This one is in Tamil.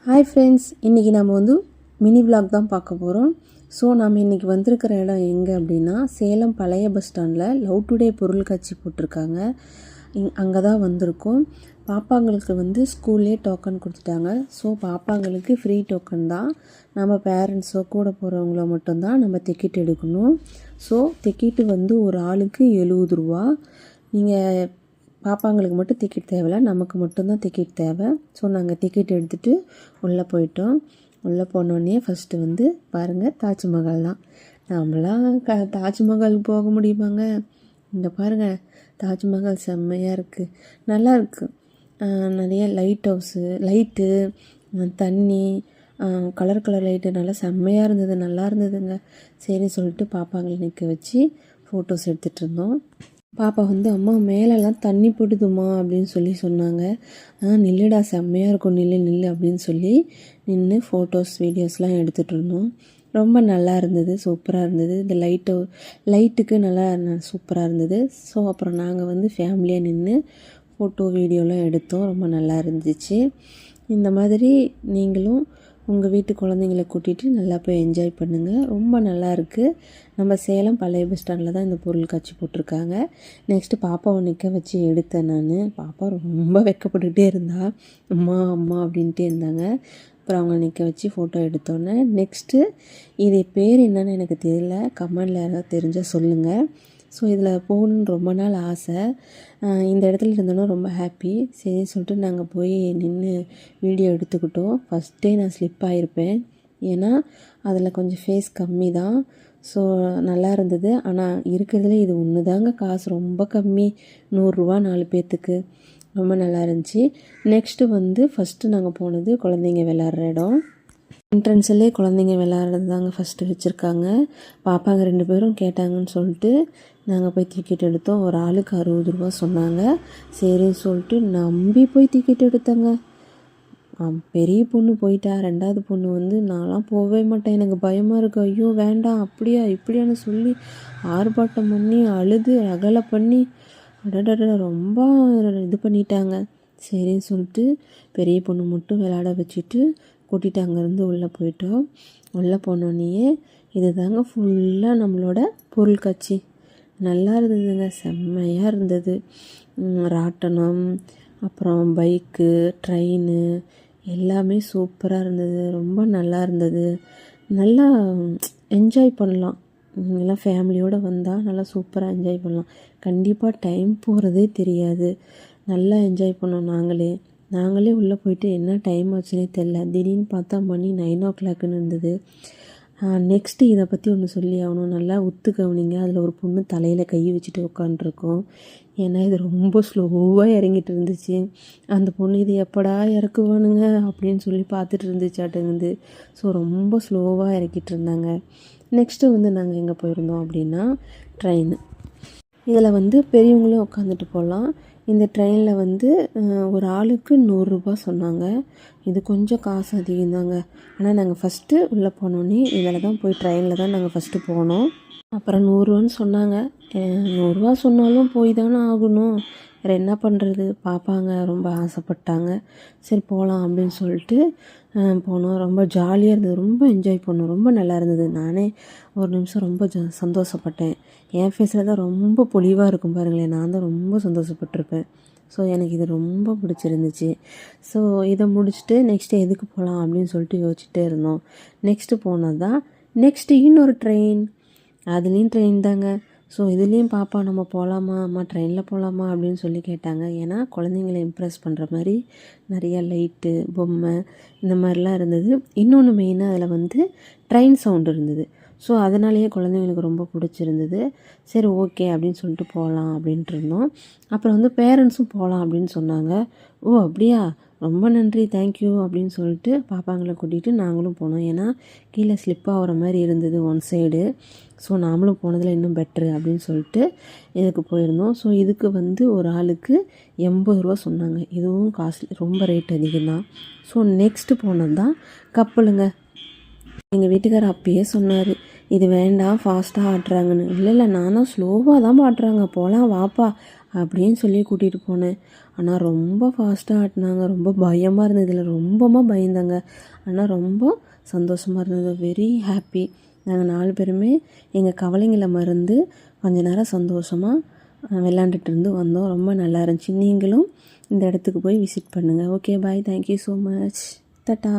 ஹாய் ஃப்ரெண்ட்ஸ், இன்றைக்கி நம்ம மினி விலாக் தான் பார்க்க போகிறோம். ஸோ நம்ம இன்றைக்கி வந்திருக்கிற இடம் எங்கே அப்படின்னா, சேலம் பழைய பஸ் ஸ்டாண்டில் லவ் டுடே பொருள் காட்சி போட்டிருக்காங்க. அங்கே தான் வந்திருக்கோம். பாப்பாங்களுக்கு ஸ்கூல்லே டோக்கன் கொடுத்துட்டாங்க. ஸோ பாப்பாங்களுக்கு ஃப்ரீ டோக்கன் தான். நம்ம பேரண்ட்ஸோ கூட போகிறவங்கள மட்டும்தான் நம்ம டிக்கெட் எடுக்கணும். ஸோ டிக்கெட்டு ஒரு ஆளுக்கு 70 ரூபா. நீங்கள் பாப்பாங்களுக்கு மட்டும் டிக்கெட் தேவையில்ல, நமக்கு மட்டும்தான் டிக்கெட் தேவை. ஸோ நாங்கள் டிக்கெட் எடுத்துகிட்டு உள்ளே போயிட்டோம். உள்ளே போனோடனே ஃபஸ்ட்டு பாருங்கள், தாஜ்மஹால் தான். நம்மளாம் தாஜ்மஹாலுக்கு போக முடியுமாங்க? இங்கே பாருங்கள், தாஜ்மஹால் செம்மையாக இருக்குது, நல்லா இருக்குது. நிறைய லைட் ஹவுஸு, லைட்டு, தண்ணி, கலர் லைட்டு நல்லா செம்மையாக இருந்தது, நல்லா இருந்ததுங்க. சரி சொல்லிட்டு பாப்பாங்களை நிற்க வச்சு ஃபோட்டோஸ் எடுத்துகிட்டு இருந்தோம். பாப்பா அம்மா மேலெல்லாம் தண்ணி போடுதுமா அப்படின்னு சொன்னாங்க. நில்லுடா, செம்மையாக இருக்கும், நில்லு அப்படின்னு சொல்லி நின்று ஃபோட்டோஸ் வீடியோஸ்லாம் எடுத்துகிட்டு இருந்தோம். ரொம்ப நல்லா இருந்தது, சூப்பராக இருந்தது. இந்த லைட்டுக்கு நல்லா சூப்பராக இருந்தது. ஸோ அப்புறம் நாங்கள் ஃபேமிலியாக நின்று ஃபோட்டோ வீடியோலாம் எடுத்தோம். ரொம்ப நல்லா இருந்துச்சு. இந்த மாதிரி நீங்களும் உங்கள் வீட்டு குழந்தைங்கள கூட்டிகிட்டு நல்லா போய் என்ஜாய் பண்ணுங்கள். ரொம்ப நல்லா இருக்குது. நம்ம சேலம் பழைய பஸ் ஸ்டாண்டில் தான் இந்த பொருள் காட்சி போட்டிருக்காங்க. நெக்ஸ்ட்டு பாப்பாவை நிற்க வச்சு எடுத்தேன் நான். பாப்பா ரொம்ப வெட்கப்பட்டுக்கிட்டே இருந்தா, அம்மா அம்மா அப்படின்ட்டே இருந்தாங்க. அப்புறம் அவங்க நிற்க வச்சு ஃபோட்டோ எடுத்தோன்னே, நெக்ஸ்ட்டு இது பேர் என்னன்னு எனக்கு தெரியல, கமெண்டில் யாராவது தெரிஞ்சால் சொல்லுங்கள். ஸோ இதில் போகணுன்னு ரொம்ப நாள் ஆசை. இந்த இடத்துல இருந்தோன்னா ரொம்ப ஹாப்பி. சரி சொல்லிட்டு நாங்கள் போய் நின்று வீடியோ எடுத்துக்கிட்டோம். ஃபஸ்ட்டே நான் ஸ்லிப் ஆகிருப்பேன், ஏன்னா அதில் கொஞ்சம் ஃபேஸ் கம்மி தான். ஸோ நல்லா இருந்தது. ஆனால் இருக்கிறதுல இது ஒன்று தாங்க காசு ரொம்ப கம்மி, 100 ரூபா 4 பேர்த்துக்கு. ரொம்ப நல்லா இருந்துச்சு. நெக்ஸ்ட்டு ஃபஸ்ட்டு நாங்கள் போனது குழந்தைங்க விளாட்ற இடம். என்ட்ரன்ஸ்லேயே குழந்தைங்க விளாட்றது தாங்க ஃபஸ்ட்டு வச்சுருக்காங்க. பாப்பாங்க 2 பேரும் கேட்டாங்கன்னு சொல்லிட்டு நாங்கள் போய் டிக்கெட் எடுத்தோம். ஒரு ஆளுக்கு 60 ரூபா சொன்னாங்க. சரின்னு சொல்லிட்டு நம்பி போய் டிக்கெட் எடுத்தேங்க. பெரிய பொண்ணு போயிட்டா, 2வது பொண்ணு நான்லாம் போகவே மாட்டேன், எனக்கு பயமாக இருக்குது, ஐயோ வேண்டாம், அப்படியா இப்படியான்னு சொல்லி ஆர்ப்பாட்டம் பண்ணி அழுது அகலை பண்ணி ரொம்ப இது பண்ணிட்டாங்க. சரின்னு சொல்லிட்டு பெரிய பொண்ணு மட்டும் விளையாட வச்சுட்டு கூட்டிகிட்டு அங்கேருந்து உள்ளே போயிட்டோம். உள்ளே போனோடனே இது தாங்க ஃபுல்லாக நம்மளோட பொருள் காட்சி. நல்லா இருந்ததுங்க, செம்மையாக இருந்தது. ராட்டனம், அப்புறம் பைக்கு, ட்ரெயின் எல்லாமே சூப்பராக இருந்தது. ரொம்ப நல்லா இருந்தது. நல்லா என்ஜாய் பண்ணலாம். நீங்களாம் ஃபேமிலியோடு வந்தால் நல்லா சூப்பராக என்ஜாய் பண்ணலாம். கண்டிப்பாக டைம் போகிறதே தெரியாது. நல்லா என்ஜாய் பண்ணோம். நாங்களே உள்ளே போயிட்டு என்ன டைம் ஆச்சுன்னே தெரில. திடீர்னு பார்த்தா மணி 9 o'clockன்னு இருந்தது. நெக்ஸ்ட்டு இதை பற்றி ஒன்று சொல்லி ஆகணும். நல்லா உத்து கவனிங்க. அதில் ஒரு பொண்ணு தலையில் கை வச்சுட்டு உட்காண்ட்ருக்கோம். ஏன்னா இது ரொம்ப ஸ்லோவாக இறங்கிட்டு இருந்துச்சு. அந்த பொண்ணு இது எப்படா இறக்குவானுங்க அப்படின்னு சொல்லி பார்த்துட்டு இருந்துச்சாட்டுங்குது. ஸோ ரொம்ப ஸ்லோவாக இறக்கிட்டு இருந்தாங்க. நெக்ஸ்ட்டு நாங்கள் எங்கே போயிருந்தோம் அப்படின்னா, ட்ரெயின். இதில் பெரியவங்களும் உட்காந்துட்டு போகலாம். இந்த ட்ரெயினில் ஒரு ஆளுக்கு 100 ரூபா சொன்னாங்க. இது கொஞ்சம் காசு அதிகம்தாங்க. ஆனால் நாங்கள் ஃபஸ்ட்டு உள்ளே போனோன்னே இதில் தான் போய் ட்ரெயினில் தான் நாங்கள் ஃபஸ்ட்டு போனோம். அப்புறம் 100 ரூபான்னு சொன்னாங்க. 100 ரூபா சொன்னாலும் போய் தானே ஆகணும், வேறு என்ன பண்ணுறது. பாப்பாங்க ரொம்ப ஆசைப்பட்டாங்க. சரி போகலாம் அப்படின்னு சொல்லிட்டு போனோம். ரொம்ப ஜாலியாக இருந்தது, ரொம்ப என்ஜாய் பண்ணோம், ரொம்ப நல்லா இருந்தது. நானே ஒரு நிமிஷம் ரொம்ப சந்தோஷப்பட்டேன். என் ஃபேஸில் தான் ரொம்ப பொலிவாக இருக்கும் பாருங்களேன், நான் தான் ரொம்ப சந்தோஷப்பட்டிருப்பேன். ஸோ எனக்கு இது ரொம்ப பிடிச்சிருந்துச்சு. ஸோ இதை முடிச்சுட்டு நெக்ஸ்ட்டு எதுக்கு போகலாம் அப்படின்னு சொல்லிட்டு யோசிச்சுட்டே இருந்தோம். நெக்ஸ்ட்டு போனது தான் நெக்ஸ்ட்டு இன்னொரு ட்ரெயின். அதுலேயும் ட்ரெயின் தாங்க. ஸோ இதுலேயும் பாப்பா நம்ம போகலாமா அம்மா, ட்ரெயினில் போகலாமா அப்படின்னு சொல்லி கேட்டாங்க. ஏன்னா குழந்தைங்களை இம்ப்ரெஸ் பண்ணுற மாதிரி நிறையா லைட்டு, பொம்மை இந்த மாதிரிலாம் இருந்தது. இன்னொன்று மெயினாக அதில் ட்ரெயின் சவுண்டு இருந்தது. ஸோ அதனாலேயே குழந்தைங்களுக்கு ரொம்ப பிடிச்சிருந்தது. சரி ஓகே அப்படின்னு சொல்லிட்டு போகலாம் அப்படின்ட்டு இருந்தோம். அப்புறம் பேரண்ட்ஸும் போகலாம் அப்படின்னு சொன்னாங்க. ஓ அப்படியா, ரொம்ப நன்றி, தேங்க்யூ அப்படின்னு சொல்லிட்டு பாப்பாங்களை கூட்டிகிட்டு நாங்களும் போனோம். ஏன்னா கீழே ஸ்லிப் ஆகிற மாதிரி இருந்தது ஒன் சைடு. ஸோ நாமளும் போனதில் இன்னும் பெட்ரு அப்படின்னு சொல்லிட்டு இதுக்கு போயிருந்தோம். ஸோ இதுக்கு ஒரு ஆளுக்கு 80 ரூபா சொன்னாங்க. இதுவும் காஸ்ட்லி, ரொம்ப ரேட் அதிகம்தான். ஸோ நெக்ஸ்ட்டு போனது தான் கப்பலுங்க. எங்கள் வீட்டுக்காரர் அப்பயே சொன்னார், இது வேண்டாம் ஃபாஸ்ட்டாக ஆட்டுறாங்கன்னு. இல்லை நானும் ஸ்லோவாக தான் ஆட்டுறாங்க, போகலாம் வாப்பா அப்படின்னு சொல்லி கூட்டிகிட்டு போனேன். ஆனால் ரொம்ப ஃபாஸ்ட்டாக ஆட்டினாங்க. ரொம்ப பயமாக இருந்தது, இதில் ரொம்பமாக பயந்தாங்க. ஆனால் ரொம்ப சந்தோஷமாக இருந்தது, வெரி ஹாப்பி. நாங்கள் 4 பேருமே எங்கள் கவலைங்களை மறந்து கொஞ்ச நேரம் சந்தோஷமாக விளாண்டுட்டு இருந்து வந்தோம். ரொம்ப நல்லா இருந்துச்சு. நீங்களும் இந்த இடத்துக்கு போய் விசிட் பண்ணுங்கள். Okay bye, thank you so much, tata.